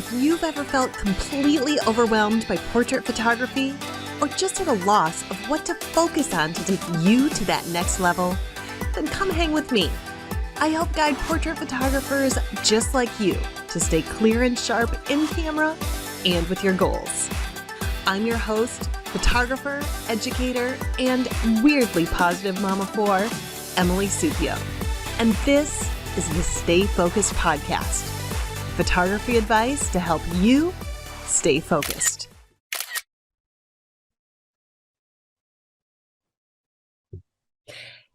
If you've ever felt completely overwhelmed by portrait photography, or just at a loss of what to focus on to take you to that next level, then come hang with me. I help guide portrait photographers just like you to stay clear and sharp in camera and with your goals. I'm your host, photographer, educator, and weirdly positive mama of four, Annemie Tonken. And this is the Stay Focused podcast. Photography advice to help you stay focused.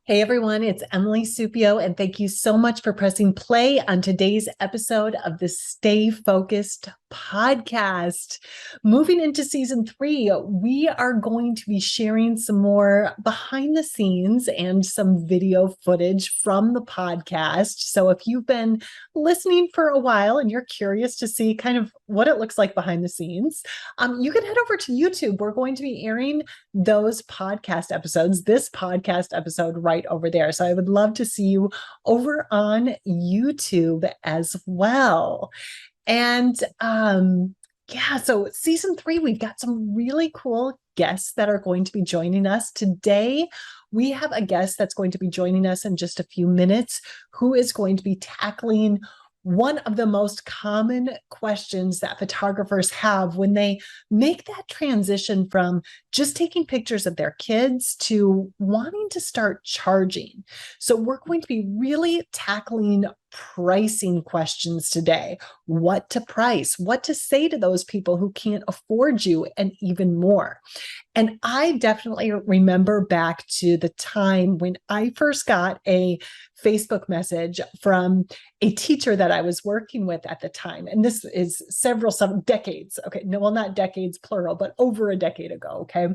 Hey everyone, it's Annemie Tonken, and thank you so much for pressing play on today's episode of the Stay Focused podcast. Moving into season 3, we are going to be sharing some more behind the scenes and some video footage from the podcast. So if you've been listening for a while and you're curious to see kind of what it looks like behind the scenes, you can head over to YouTube. We're going to be airing those podcast episodes, this podcast episode right over there. So I would love to see you over on YouTube as well. And so season 3, we've got some really cool guests that are going to be joining us today. We have a guest that's going to be joining us in just a few minutes who is going to be tackling one of the most common questions that photographers have when they make that transition from just taking pictures of their kids to wanting to start charging. So we're going to be really tackling pricing questions today. What to price, what to say to those people who can't afford you, and even more. And I definitely remember back to the time when I first got a Facebook message from a teacher that I was working with at the time. And this is some decades. Okay. No, well, not decades, plural, but over a decade ago. Okay.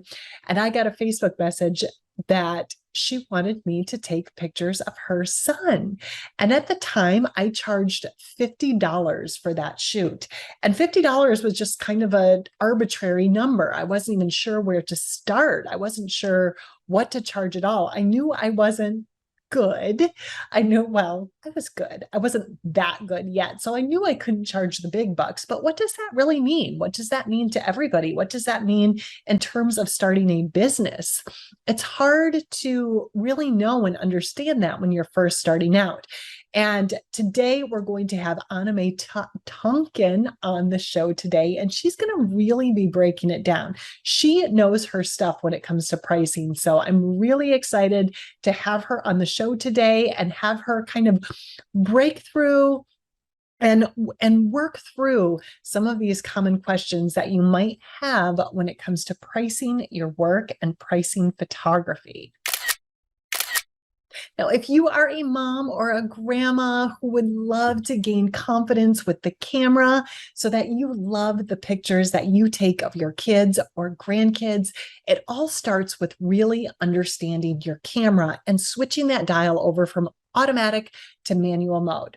And I got a Facebook message that she wanted me to take pictures of her son. And at the time, I charged $50 for that shoot. And $50 was just kind of an arbitrary number. I wasn't even sure where to start. I wasn't sure what to charge at all. I knew I wasn't good. I was good. I wasn't that good yet. So I knew I couldn't charge the big bucks, but what does that really mean? What does that mean to everybody? What does that mean in terms of starting a business? It's hard to really know and understand that when you're first starting out. And today we're going to have Annemie Tonken on the show today, and she's going to really be breaking it down. She knows her stuff when it comes to pricing. So I'm really excited to have her on the show today and have her kind of break through and work through some of these common questions that you might have when it comes to pricing your work and pricing photography. Now, if you are a mom or a grandma who would love to gain confidence with the camera so that you love the pictures that you take of your kids or grandkids, it all starts with really understanding your camera and switching that dial over from automatic to manual mode.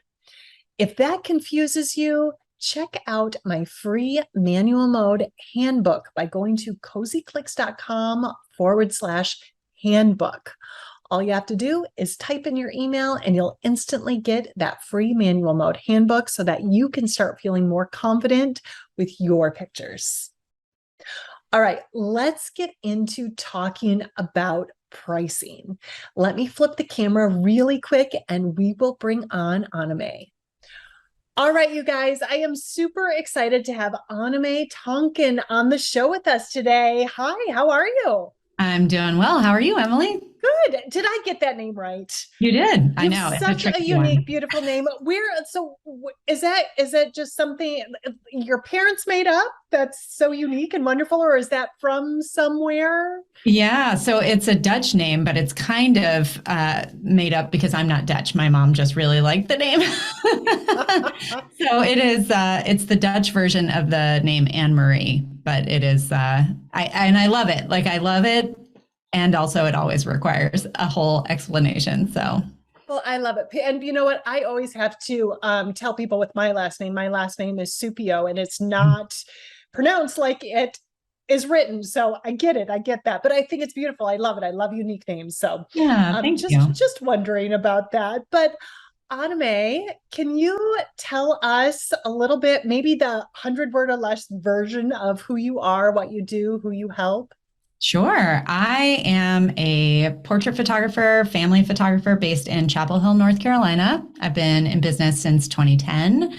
If that confuses you, check out my free manual mode handbook by going to cozyclicks.com/handbook. All you have to do is type in your email and you'll instantly get that free manual mode handbook so that you can start feeling more confident with your pictures. All right, let's get into talking about pricing. Let me flip the camera really quick and we will bring on Annemie. All right, you guys, I am super excited to have Annemie Tonken on the show with us today. Hi, how are you? I'm doing well. How are you, Emily? Good. Did I get that name right? You did. I know. Such a unique, beautiful name. Is that just something your parents made up that's so unique and wonderful, or is that from somewhere? Yeah. So it's a Dutch name, but it's kind of made up because I'm not Dutch. My mom just really liked the name. So it is. It's the Dutch version of the name Anne-Marie, but it is. I love it. Like I love it. And also it always requires a whole explanation. So, well, I love it. And you know what? I always have to tell people with my last name is Supio, and it's not pronounced like it is written. So I get it. I get that. But I think it's beautiful. I love it. I love unique names. So yeah, thank you. Just wondering about that. But Anime, can you tell us a little bit, maybe the 100 word or less version of who you are, what you do, who you help? Sure. I am a portrait photographer, family photographer based in Chapel Hill, North Carolina. I've been in business since 2010.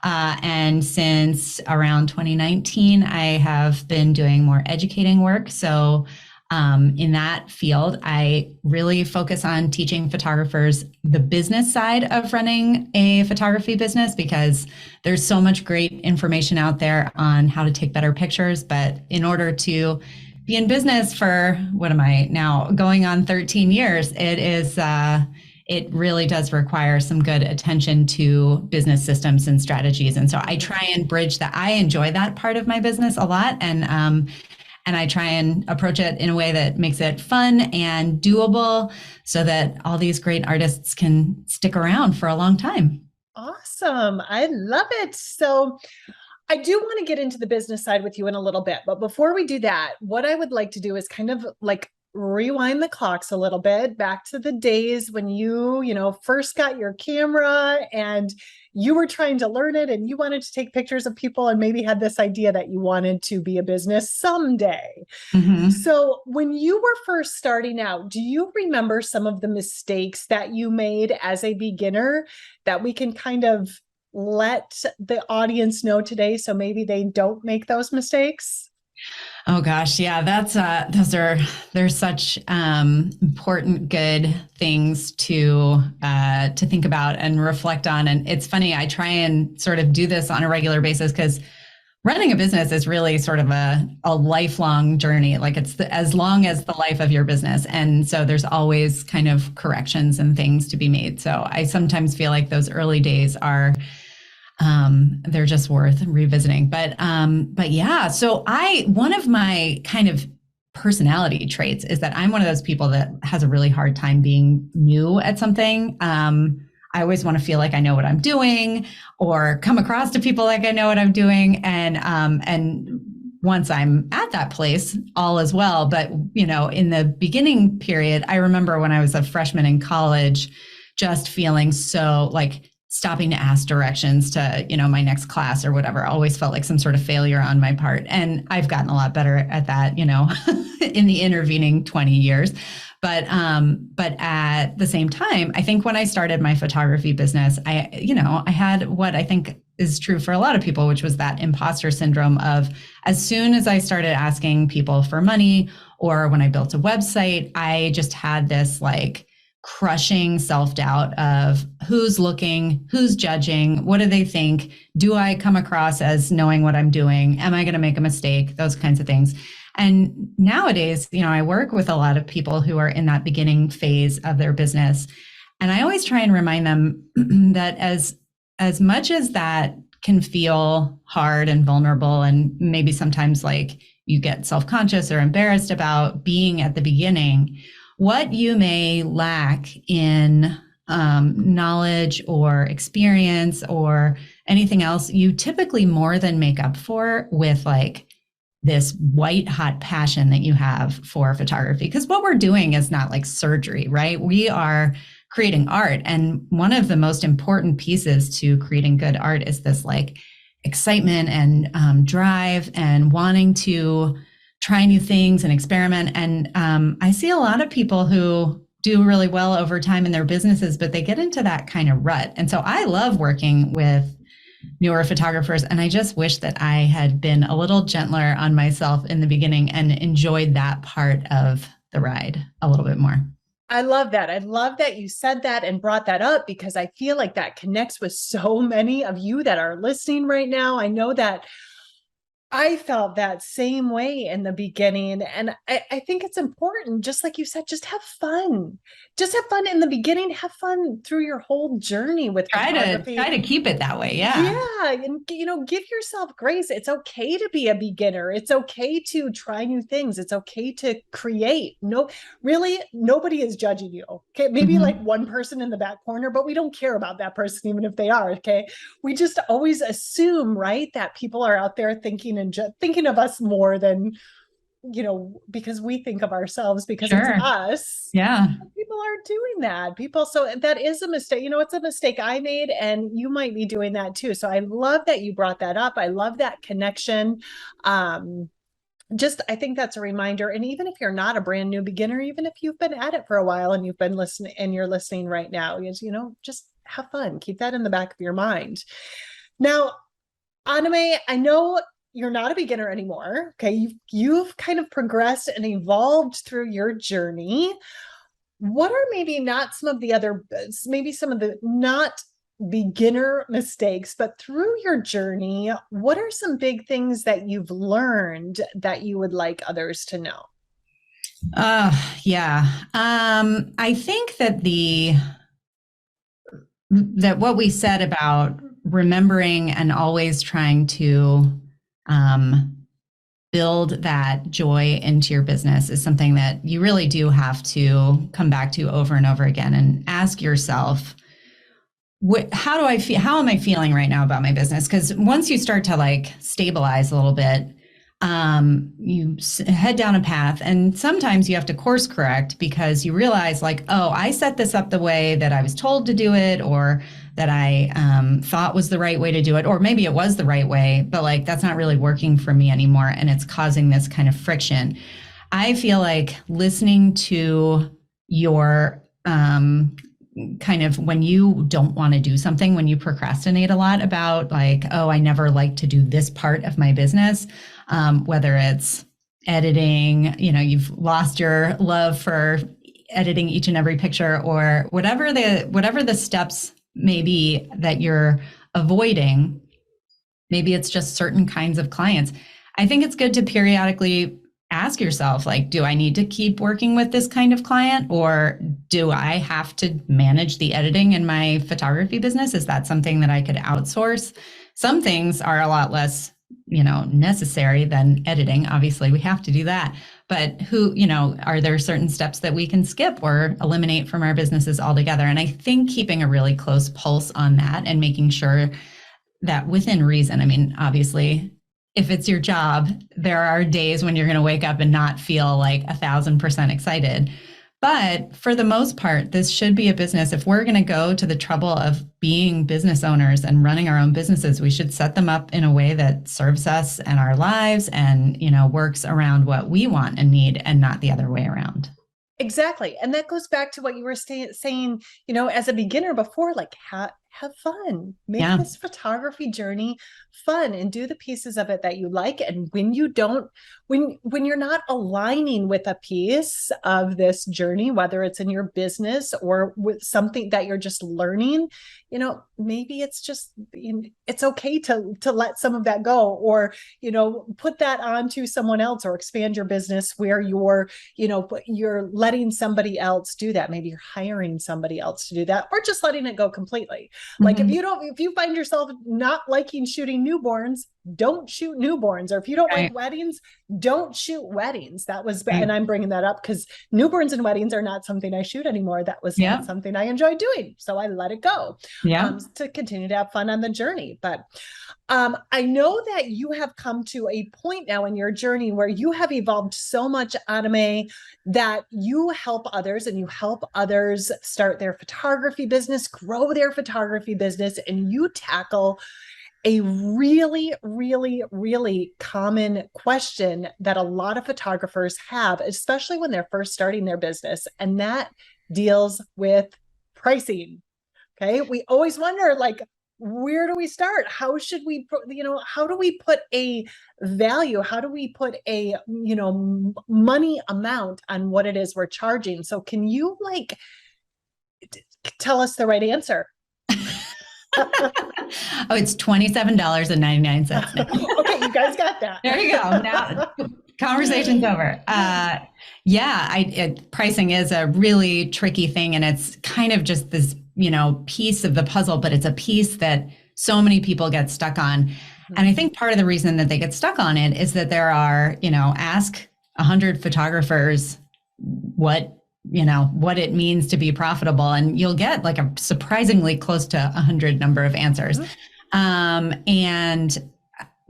And since around 2019, I have been doing more educating work. So, in that field, I really focus on teaching photographers the business side of running a photography business because there's so much great information out there on how to take better pictures. But in order to be in business for what am I now going on 13 years, it really does require some good attention to business systems and strategies. And so I try and bridge that. I enjoy that part of my business a lot. And I try and approach it in a way that makes it fun and doable so that all these great artists can stick around for a long time. Awesome. I love it. So, I do want to get into the business side with you in a little bit, but before we do that, what I would like to do is kind of like rewind the clocks a little bit back to the days when you first got your camera and you were trying to learn it and you wanted to take pictures of people and maybe had this idea that you wanted to be a business someday. Mm-hmm. So, when you were first starting out, do you remember some of the mistakes that you made as a beginner that we can kind of let the audience know today so maybe they don't make those mistakes? Oh gosh, yeah, that's there's such important good things to think about and reflect on. And it's funny, I try and sort of do this on a regular basis because running a business is really sort of a lifelong journey. Like as long as the life of your business. And so there's always kind of corrections and things to be made. So I sometimes feel like those early days are they're just worth revisiting. But yeah, so one of my kind of personality traits is that I'm one of those people that has a really hard time being new at something. I always want to feel like I know what I'm doing or come across to people like I know what I'm doing. And once I'm at that place, all is well. But, in the beginning period, I remember when I was a freshman in college, just feeling so like stopping to ask directions to, my next class or whatever, always felt like some sort of failure on my part. And I've gotten a lot better at that, in the intervening 20 years. But at the same time, I think when I started my photography business, I had what I think is true for a lot of people, which was that imposter syndrome of as soon as I started asking people for money or when I built a website, I just had this like crushing self-doubt of who's looking, who's judging, what do they think? Do I come across as knowing what I'm doing? Am I going to make a mistake? Those kinds of things. And nowadays, I work with a lot of people who are in that beginning phase of their business. And I always try and remind them that as much as that can feel hard and vulnerable, and maybe sometimes like you get self-conscious or embarrassed about being at the beginning, what you may lack in knowledge or experience or anything else, you typically more than make up for with like this white hot passion that you have for photography. Because what we're doing is not like surgery, right? We are creating art. And one of the most important pieces to creating good art is this like excitement and drive and wanting to try new things and experiment. And I see a lot of people who do really well over time in their businesses, but they get into that kind of rut. And so I love working with newer photographers. And I just wish that I had been a little gentler on myself in the beginning and enjoyed that part of the ride a little bit more. I love that. I love that you said that and brought that up because I feel like that connects with so many of you that are listening right now. I know that I felt that same way in the beginning. And I think it's important, just like you said, just have fun. Just have fun in the beginning, have fun through your whole journey with photography. Try to keep it that way. Yeah. Yeah. And, give yourself grace. It's okay to be a beginner. It's okay to try new things. It's okay to create. No, really, nobody is judging you. Okay. Maybe like one person in the back corner, but we don't care about that person, even if they are. Okay. We just always assume, right, that people are out there thinking and thinking of us more than because we think of ourselves because it's Sure. us. Yeah. People aren't doing that. So that is a mistake. It's a mistake I made, and you might be doing that too. So I love that you brought that up. I love that connection. I think that's a reminder. And even if you're not a brand new beginner, even if you've been at it for a while and you've been listening and you're listening right now, just have fun. Keep that in the back of your mind. Now, Annemie, I know you're not a beginner anymore. Okay. You've kind of progressed and evolved through your journey. What are maybe some of the not beginner mistakes, but through your journey, what are some big things that you've learned that you would like others to know? Yeah. I think that what we said about remembering and always trying to build that joy into your business is something that you really do have to come back to over and over again and ask yourself, how do I feel? How am I feeling right now about my business? Because once you start to stabilize a little bit, you head down a path, and sometimes you have to course correct because you realize oh, I set this up the way that I was told to do it, or that I thought was the right way to do it, or maybe it was the right way, but that's not really working for me anymore, and it's causing this kind of friction. I feel like listening to your kind of when you don't want to do something, when you procrastinate a lot about oh, I never like to do this part of my business, whether it's editing, you've lost your love for editing each and every picture, or whatever the steps may be that you're avoiding. Maybe it's just certain kinds of clients. I think it's good to periodically ask yourself, do I need to keep working with this kind of client, or do I have to manage the editing in my photography business? Is that something that I could outsource? Some things are a lot less, necessary than editing. Obviously, we have to do that. But are there certain steps that we can skip or eliminate from our businesses altogether? And I think keeping a really close pulse on that and making sure that within reason, I mean, obviously, if it's your job, there are days when you're going to wake up and not feel 1,000% excited. But for the most part, this should be a business. If we're going to go to the trouble of being business owners and running our own businesses, we should set them up in a way that serves us and our lives and, works around what we want and need, and not the other way around. Exactly. And that goes back to what you were saying, as a beginner before, have fun, make this photography journey fun, and do the pieces of it that you like. And when you're not aligning with a piece of this journey, whether it's in your business or with something that you're just learning, maybe it's just, it's okay to let some of that go, or, put that onto someone else, or expand your business where you're letting somebody else do that. Maybe you're hiring somebody else to do that, or just letting it go completely. If you find yourself not liking shooting newborns, don't shoot newborns. Or if you don't like weddings, don't shoot weddings. And I'm bringing that up because newborns and weddings are not something I shoot anymore. That was not something I enjoyed doing. So I let it go to continue to have fun on the journey. But I know that you have come to a point now in your journey where you have evolved so much, Annemie, that you help others, and you help others start their photography business, grow their photography business, and you tackle a really, really, really common question that a lot of photographers have, especially when they're first starting their business, and that deals with pricing. Okay. We always wonder, where do we start? How should we, how do we put a value? How do we put a, money amount on what it is we're charging? So can you tell us the right answer? Oh, it's $27.99. Okay, you guys got that. There you go. Now, conversation's over. Pricing is a really tricky thing, and it's kind of just this, piece of the puzzle, but it's a piece that so many people get stuck on. Mm-hmm. And I think part of the reason that they get stuck on it is that there are, ask 100 photographers what it means to be profitable, and you'll get a surprisingly close to 100 number of answers. Mm-hmm. And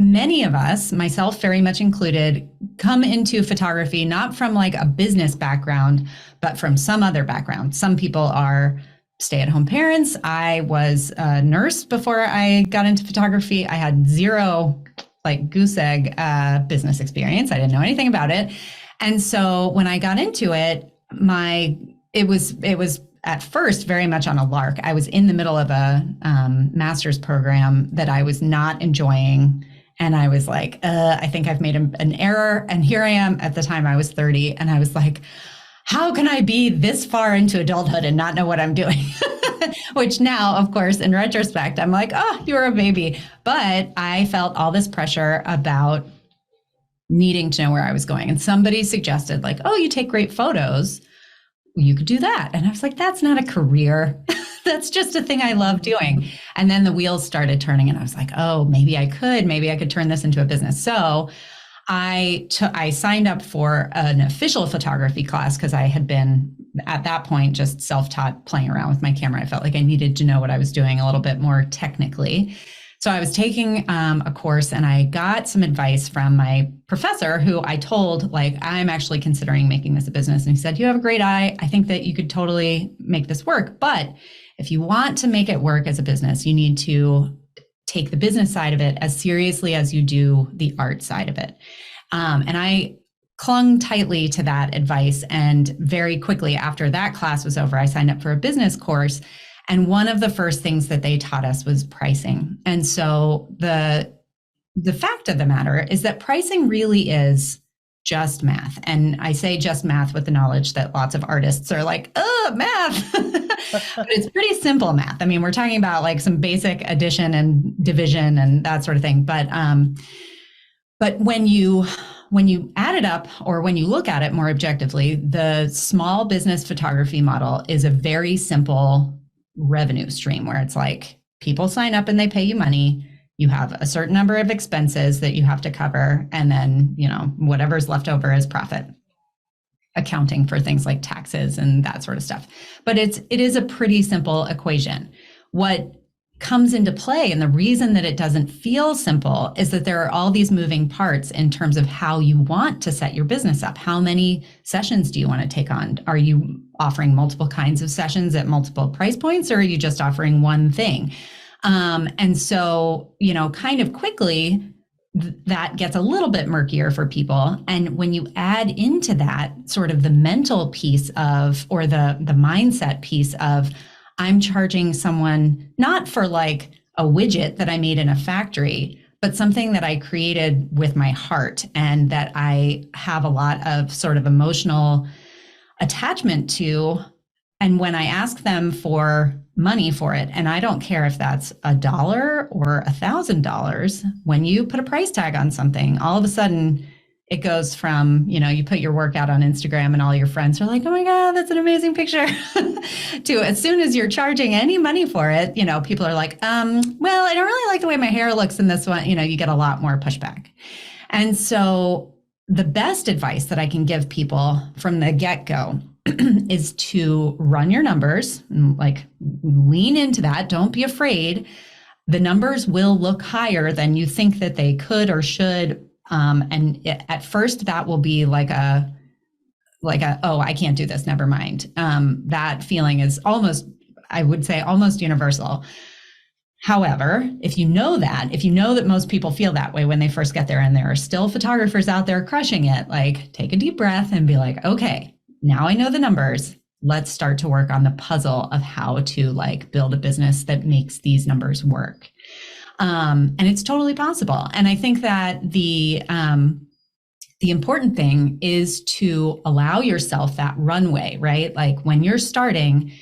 many of us, myself very much included, come into photography not from like a business background, but from some other background. Some people are stay-at-home parents. I was a nurse before I got into photography. I had zero like goose egg business experience. I didn't know anything about it. And so when I got into it, it was at first very much on a lark. I was in the middle of a master's program that I was not enjoying. And I was like, I think I've made an error. And here I am. At the time I was 30. And I was like, how can I be this far into adulthood and not know what I'm doing? Which now, of course, in retrospect, I'm like, oh, you were a baby. But I felt all this pressure about needing to know where I was going. And somebody suggested like, oh, you take great photos. You could do that. And I was like, that's not a career. That's just a thing I love doing. And then the wheels started turning and I was like, oh, maybe I could turn this into a business. So I signed up for an official photography class because I had been at that point just self-taught playing around with my camera. I felt like I needed to know what I was doing a little bit more technically. So I was taking a course and I got some advice from my professor who I told, like, I'm actually considering making this a business. And he said, you have a great eye. I think that you could totally make this work. But if you want to make it work as a business, you need to take the business side of it as seriously as you do the art side of it. And I clung tightly to that advice. And very quickly after that class was over, I signed up for a business course. And one of the first things that they taught us was pricing. And so the fact of the matter is that pricing really is just math. And I say just math with the knowledge that lots of artists are like, oh, math. But it's pretty simple math. I mean, we're talking about like some basic addition and division and that sort of thing. But when you add it up or when you look at it more objectively, the small business photography model is a very simple revenue stream where it's like people sign up and they pay you money. You have a certain number of expenses that you have to cover. And then, whatever's left over is profit, accounting for things like taxes and that sort of stuff. But it is a pretty simple equation. What comes into play and the reason that it doesn't feel simple is that there are all these moving parts in terms of how you want to set your business up. How many sessions do you want to take on? Are you offering multiple kinds of sessions at multiple price points, or are you just offering one thing? And so, kind of quickly, that gets a little bit murkier for people. And when you add into that sort of the mental piece of, or the mindset piece of, I'm charging someone not for like a widget that I made in a factory, but something that I created with my heart and that I have a lot of sort of emotional attachment to. And when I ask them for money for it, and I don't care if that's $1 or $1,000, when you put a price tag on something, all of a sudden it goes from, you put your work out on Instagram and all your friends are like, oh my God, that's an amazing picture, to as soon as you're charging any money for it, people are like, well, I don't really like the way my hair looks in this one. You get a lot more pushback. And so the best advice that I can give people from the get-go is to run your numbers, and like lean into that. Don't be afraid. The numbers will look higher than you think that they could or should. At first that will be like a, oh, I can't do this, never mind. That feeling is I would say almost universal. However, if you know that most people feel that way when they first get there, and there are still photographers out there crushing it, like take a deep breath and be like, okay, now I know the numbers. Let's start to work on the puzzle of how to like build a business that makes these numbers work. And it's totally possible. And I think that the important thing is to allow yourself that runway, right? Like when you're starting,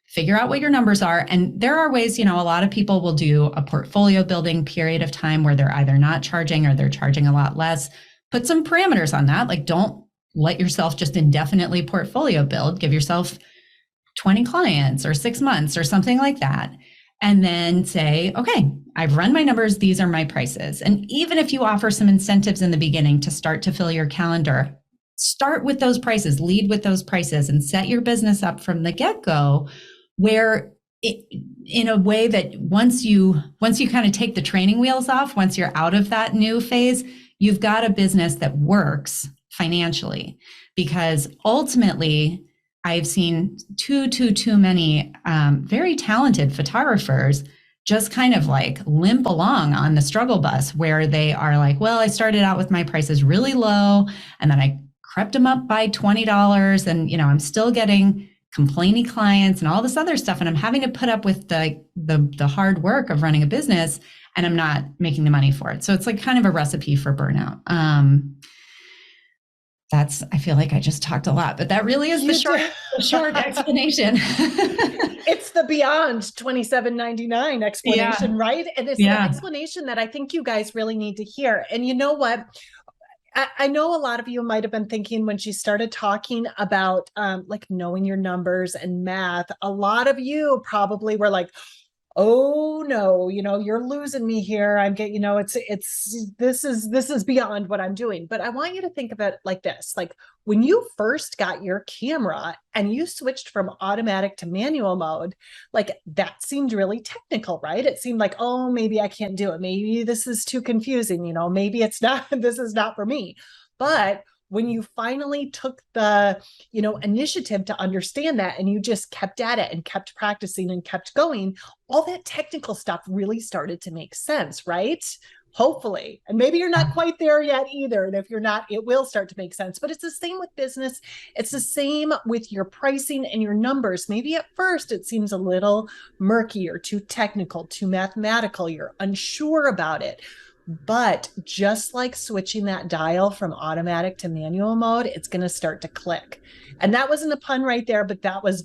figure out what your numbers are. And there are ways, a lot of people will do a portfolio building period of time where they're either not charging or they're charging a lot less. Put some parameters on that. Like don't let yourself just indefinitely portfolio build. Give yourself 20 clients or 6 months or something like that. And then say, okay, I've run my numbers. These are my prices. And even if you offer some incentives in the beginning to start to fill your calendar, start with those prices, lead with those prices, and set your business up from the get-go where in a way that once you kind of take the training wheels off, once you're out of that new phase, you've got a business that works financially. Because ultimately, I've seen too many very talented photographers just kind of like limp along on the struggle bus, where they are like, well, I started out with my prices really low, and then I crept them up by $20, and I'm still getting complainy clients and all this other stuff, and I'm having to put up with the hard work of running a business, and I'm not making the money for it. So it's like kind of a recipe for burnout. I feel like I just talked a lot, but that really is the short explanation. It's the beyond $27.99 explanation, right? And it's the explanation that I think you guys really need to hear. And you know what? I know a lot of you might have been thinking when she started talking about like knowing your numbers and math, a lot of you probably were like, oh no, you're losing me here. I'm getting, this is beyond what I'm doing. But I want you to think of it like this. Like when you first got your camera and you switched from automatic to manual mode, like that seemed really technical, right? It seemed like, oh, maybe I can't do it. Maybe this is too confusing. Maybe it's not, this is not for me. But when you finally took the, initiative to understand that, and you just kept at it and kept practicing and kept going, all that technical stuff really started to make sense, right? Hopefully. And maybe you're not quite there yet either. And if you're not, it will start to make sense. But it's the same with business. It's the same with your pricing and your numbers. Maybe at first it seems a little murky or too technical, too mathematical. You're unsure about it. But just like switching that dial from automatic to manual mode, it's going to start to click. And that wasn't a pun right there, but that was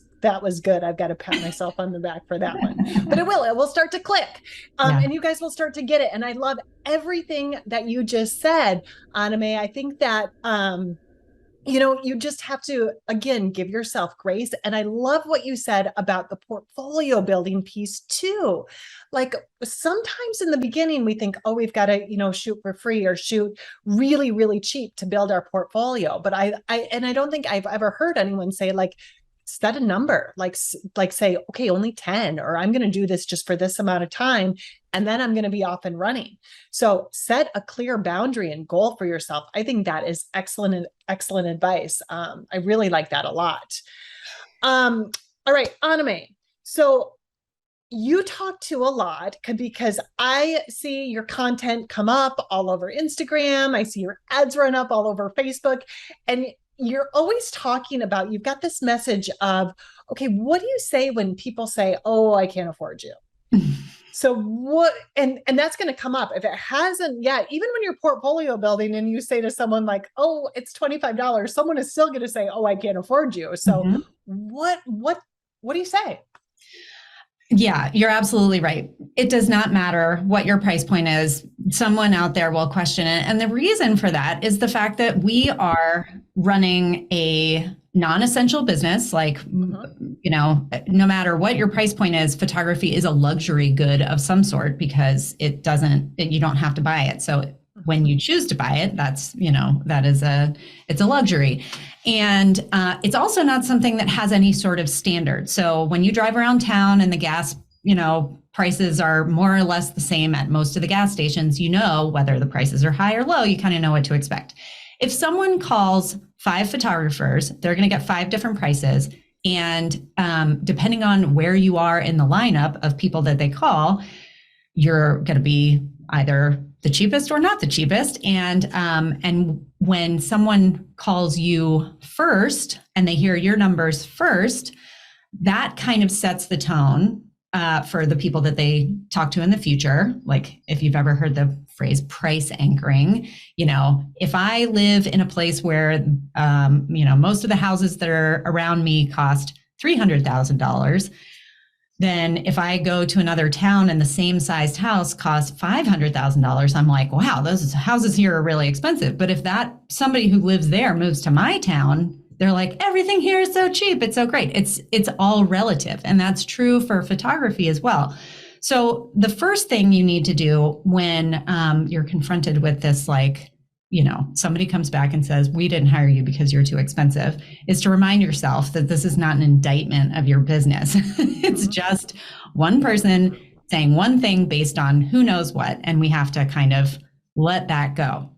good. I've got to pat myself on the back for that one. But it will start to click. And you guys will start to get it. And I love everything that you just said, Annemie. I think that you just have to, again, give yourself grace. And I love what you said about the portfolio building piece too. Like sometimes in the beginning, we think, oh, we've got to, shoot for free or shoot really, really cheap to build our portfolio. But I don't think I've ever heard anyone say like, set a number, like say, okay, only 10, or I'm going to do this just for this amount of time, and then I'm going to be off and running. So set a clear boundary and goal for yourself. I think that is excellent advice. I really like that a lot. All right, Annemie. So you talk to a lot because I see your content come up all over Instagram. I see your ads run up all over Facebook, and you're always talking about, you've got this message of, okay, what do you say when people say, oh, I can't afford you? So what, and that's going to come up if it hasn't yet, even when you're portfolio building and you say to someone like, oh, it's $25, someone is still going to say, oh, I can't afford you. So what do you say? Yeah, you're absolutely right. It does not matter what your price point is. Someone out there will question it. And the reason for that is the fact that we are running a non-essential business. Like, no matter what your price point is, photography is a luxury good of some sort because you don't have to buy it. So when you choose to buy it, it's a luxury. And it's also not something that has any sort of standard. So when you drive around town and the gas, prices are more or less the same at most of the gas stations, whether the prices are high or low, you kind of know what to expect. If someone calls 5 photographers, they're going to get 5 different prices. And depending on where you are in the lineup of people that they call, you're going to be either the cheapest or not the cheapest. And when someone calls you first and they hear your numbers first, that kind of sets the tone for the people that they talk to in the future. Like if you've ever heard the phrase price anchoring, if I live in a place where, most of the houses that are around me cost $300,000, then if I go to another town and the same sized house costs $500,000, I'm like, wow, those houses here are really expensive. But if somebody who lives there moves to my town, they're like, everything here is so cheap. It's so great. It's all relative. And that's true for photography as well. So the first thing you need to do when you're confronted with this, like, somebody comes back and says, we didn't hire you because you're too expensive, is to remind yourself that this is not an indictment of your business. It's just one person saying one thing based on who knows what, and we have to kind of let that go.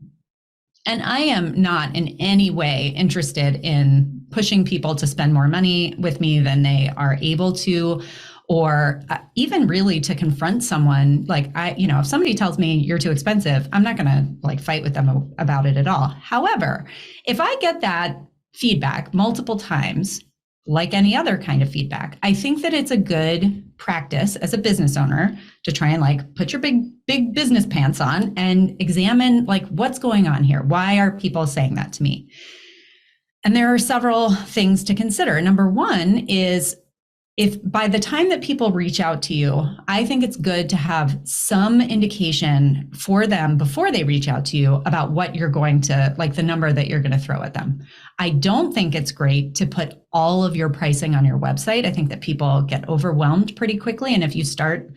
And I am not in any way interested in pushing people to spend more money with me than they are able to, or even really to confront someone. Like if somebody tells me you're too expensive, I'm not going to fight with them about it at all. However, if I get that feedback multiple times, like any other kind of feedback, I think that it's a good practice as a business owner to try and put your big business pants on and examine what's going on here. Why are people saying that to me? And there are several things to consider. Number one is, if by the time that people reach out to you, I think it's good to have some indication for them before they reach out to you about what you're going to, the number that you're going to throw at them. I don't think it's great to put all of your pricing on your website. I think that people get overwhelmed pretty quickly. And if you start,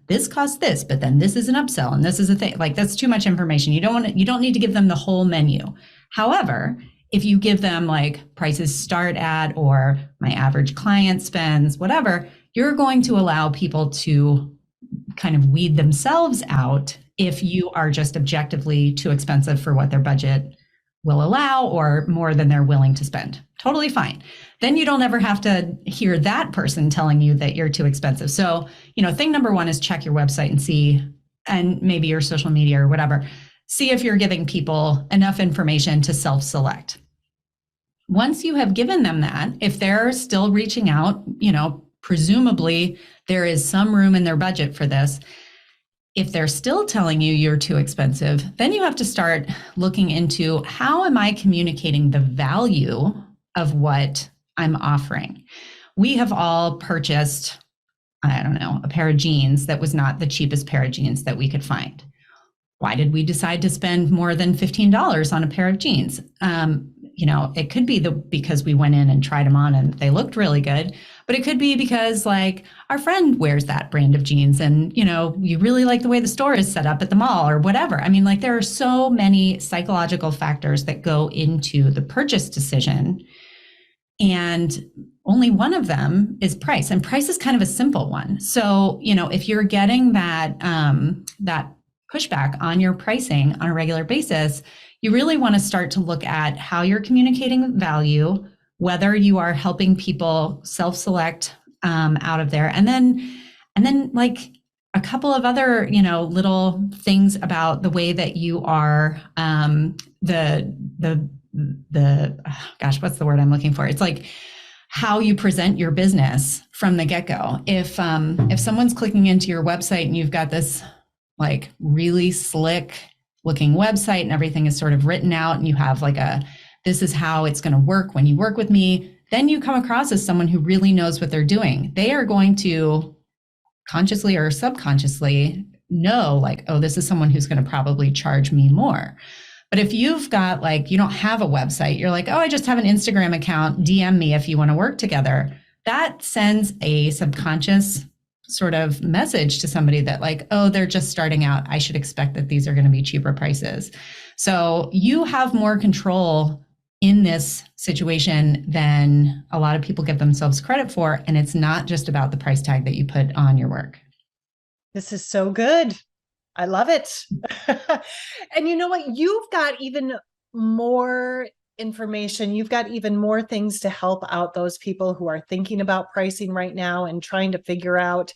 this costs this, but then this is an upsell and this is a thing, that's too much information. You don't need to give them the whole menu. However, if you give them prices start at, or my average client spends, whatever, you're going to allow people to kind of weed themselves out if you are just objectively too expensive for what their budget will allow, or more than they're willing to spend. Totally fine. Then you don't ever have to hear that person telling you that you're too expensive. So, thing number one is check your website and see, and maybe your social media or whatever, see if you're giving people enough information to self-select. Once you have given them that, if they're still reaching out, presumably there is some room in their budget for this. If they're still telling you you're too expensive, then you have to start looking into, how am I communicating the value of what I'm offering? We have all purchased, a pair of jeans that was not the cheapest pair of jeans that we could find. Why did we decide to spend more than $15 on a pair of jeans? It could be because we went in and tried them on and they looked really good, but it could be because our friend wears that brand of jeans and, you really like the way the store is set up at the mall or whatever. There are so many psychological factors that go into the purchase decision, and only one of them is price, and price is kind of a simple one. So, if you're getting that pushback on your pricing on a regular basis, you really want to start to look at how you're communicating value, whether you are helping people self-select out of there, and then a couple of other little things about the way that you are what's the word I'm looking for? It's how you present your business from the get-go. If someone's clicking into your website and you've got this really slick looking website and everything is sort of written out, and you have this is how it's going to work when you work with me, then you come across as someone who really knows what they're doing. They are going to consciously or subconsciously know oh, this is someone who's going to probably charge me more. But if you've got you don't have a website, you're oh, I just have an Instagram account, DM me if you want to work together. That sends a subconscious sort of message to somebody that oh, they're just starting out, I should expect that these are going to be cheaper prices. So you have more control in this situation than a lot of people give themselves credit for. And it's not just about the price tag that you put on your work. This is so good. I love it. And you know what? You've got even more information. You've got even more things to help out those people who are thinking about pricing right now and trying to figure out,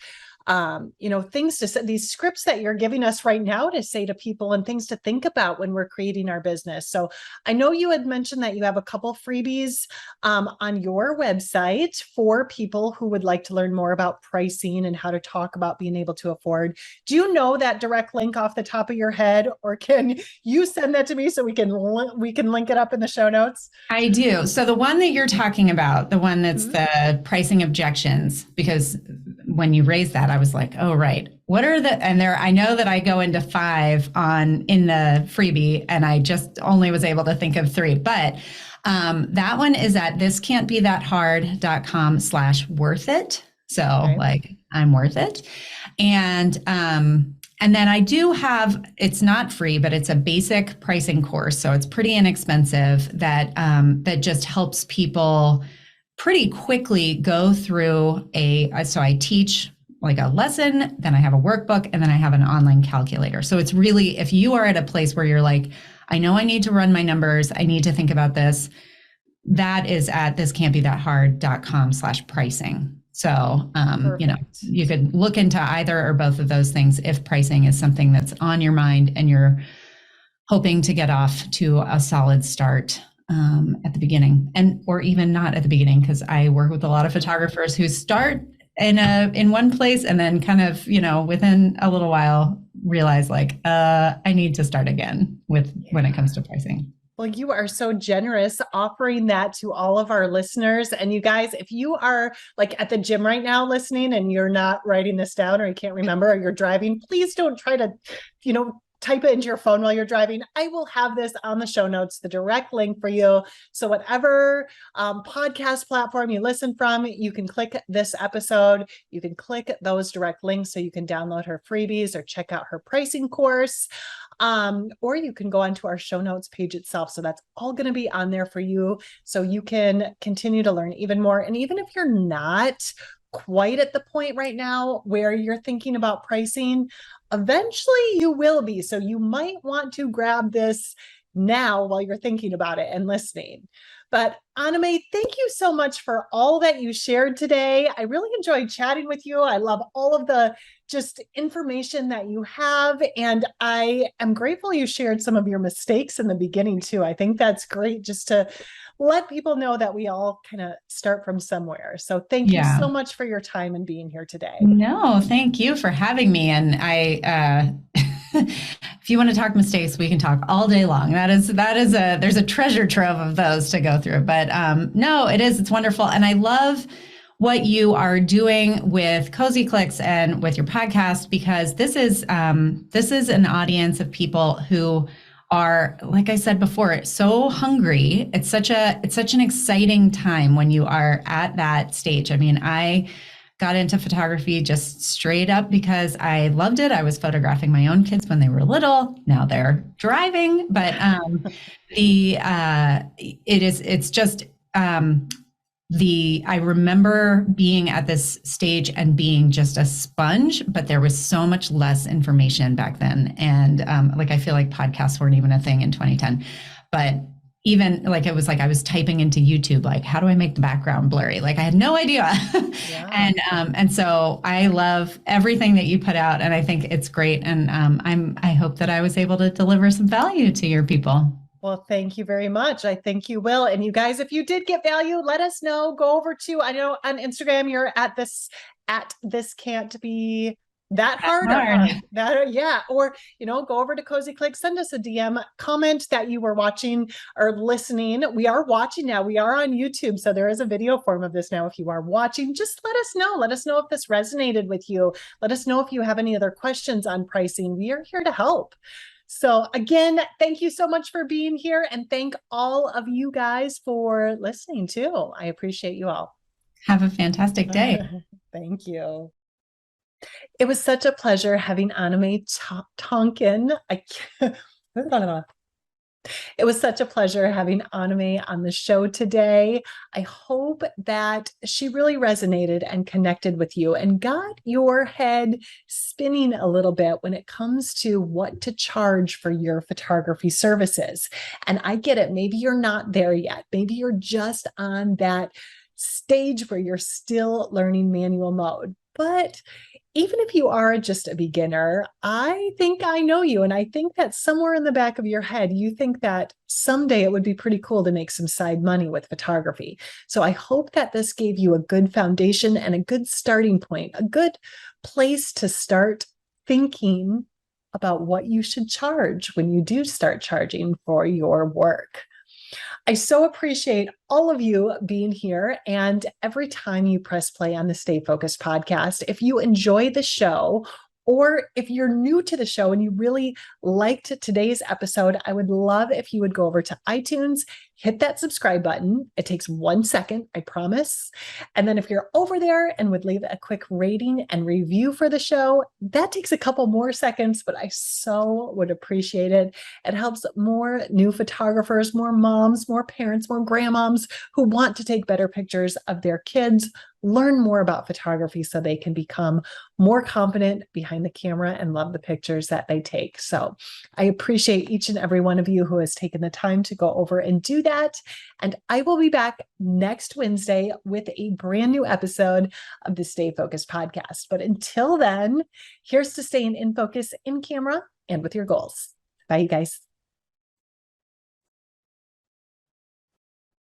things to say, these scripts that you're giving us right now to say to people, and things to think about when we're creating our business. So I know you had mentioned that you have a couple freebies on your website for people who would like to learn more about pricing and how to talk about being able to afford. Do you know that direct link off the top of your head, or can you send that to me so we can link it up in the show notes? I do. So the one that you're talking about, the one that's the pricing objections, because when you raised that, I was oh, right. What are I know that I go into 5 in the freebie, and I just only was able to think of 3, but that one is at thiscan'tbethathard.com/worth it. So okay. I'm worth it. And And then I do have, it's not free, but it's a basic pricing course. So it's pretty inexpensive that just helps people pretty quickly go through so I teach like a lesson, then I have a workbook, and then I have an online calculator. So it's really, if you are at a place where you're like, I know I need to run my numbers, I need to think about this, that is at thiscan'tbethathard.com/pricing. So, you could look into either or both of those things if pricing is something that's on your mind and you're hoping to get off to a solid start at the beginning, or even not at the beginning, because I work with a lot of photographers who start in one place and then kind of, within a little while realize like, I need to start again when it comes to pricing. Well, you are so generous offering that to all of our listeners. And you guys, if you are like at the gym right now listening and you're not writing this down, or you can't remember, or you're driving, please don't try to, type it into your phone while you're driving. I will have this on the show notes, the direct link for you. So whatever podcast platform you listen from, you can click this episode. You can click those direct links so you can download her freebies or check out her pricing course. Or you can go onto our show notes page itself. So that's all going to be on there for you. So you can continue to learn even more. And even if you're not quite at the point right now where you're thinking about pricing, eventually you will be. So you might want to grab this now while you're thinking about it and listening. But Annemie, thank you so much for all that you shared today. I really enjoyed chatting with you. I love all of the just information that you have. And I am grateful you shared some of your mistakes in the beginning too. I think that's great just to let people know that we all kind of start from somewhere. So thank you so much for your time and being here today. No, thank you for having me. And if you want to talk mistakes, we can talk all day long. there's a treasure trove of those to go through. But no, it's wonderful. And I love what you are doing with Cozy Clicks and with your podcast, because this is an audience of people who are, like I said before, so hungry. It's such an exciting time when you are at that stage. I mean, I got into photography just straight up because I loved it. I was photographing my own kids when they were little. Now they're driving, but I remember being at this stage and being just a sponge, but there was so much less information back then. And I feel like podcasts weren't even a thing in 2010, but even like, it was like I was typing into YouTube, like, how do I make the background blurry? Like I had no idea. Yeah. And so I love everything that you put out, and I think it's great. And I hope that I was able to deliver some value to your people. Well, thank you very much. I think you will. And you guys, if you did get value, let us know. Go over to, I know on Instagram, you're at this can't be that hard. Or, go over to Cozy Click, send us a DM, comment that you were watching or listening. We are watching now. We are on YouTube. So there is a video form of this now. If you are watching, just let us know. Let us know if this resonated with you. Let us know if you have any other questions on pricing. We are here to help. So again, thank you so much for being here, and thank all of you guys for listening too. I appreciate you all. Have a fantastic day. Thank you. It was such a pleasure having Annemie Tonken. It was such a pleasure having Annemie on the show today. I hope that she really resonated and connected with you and got your head spinning a little bit when it comes to what to charge for your photography services. And I get it. Maybe you're not there yet. Maybe you're just on that stage where you're still learning manual mode. But even if you are just a beginner, I think I know you. And I think that somewhere in the back of your head, you think that someday it would be pretty cool to make some side money with photography. So I hope that this gave you a good foundation and a good starting point, a good place to start thinking about what you should charge when you do start charging for your work. I so appreciate all of you being here. And every time you press play on the Stay Focused podcast, if you enjoy the show, or if you're new to the show and you really liked today's episode, I would love if you would go over to iTunes hit that subscribe button. It takes 1 second, I promise. And then if you're over there and would leave a quick rating and review for the show, that takes a couple more seconds, but I so would appreciate it. It helps more new photographers, more moms, more parents, more grandmoms who want to take better pictures of their kids, learn more about photography so they can become more confident behind the camera and love the pictures that they take. So I appreciate each and every one of you who has taken the time to go over and do that. And I will be back next Wednesday with a brand new episode of the Stay Focused podcast. But until then, here's to staying in focus in camera and with your goals. Bye, you guys.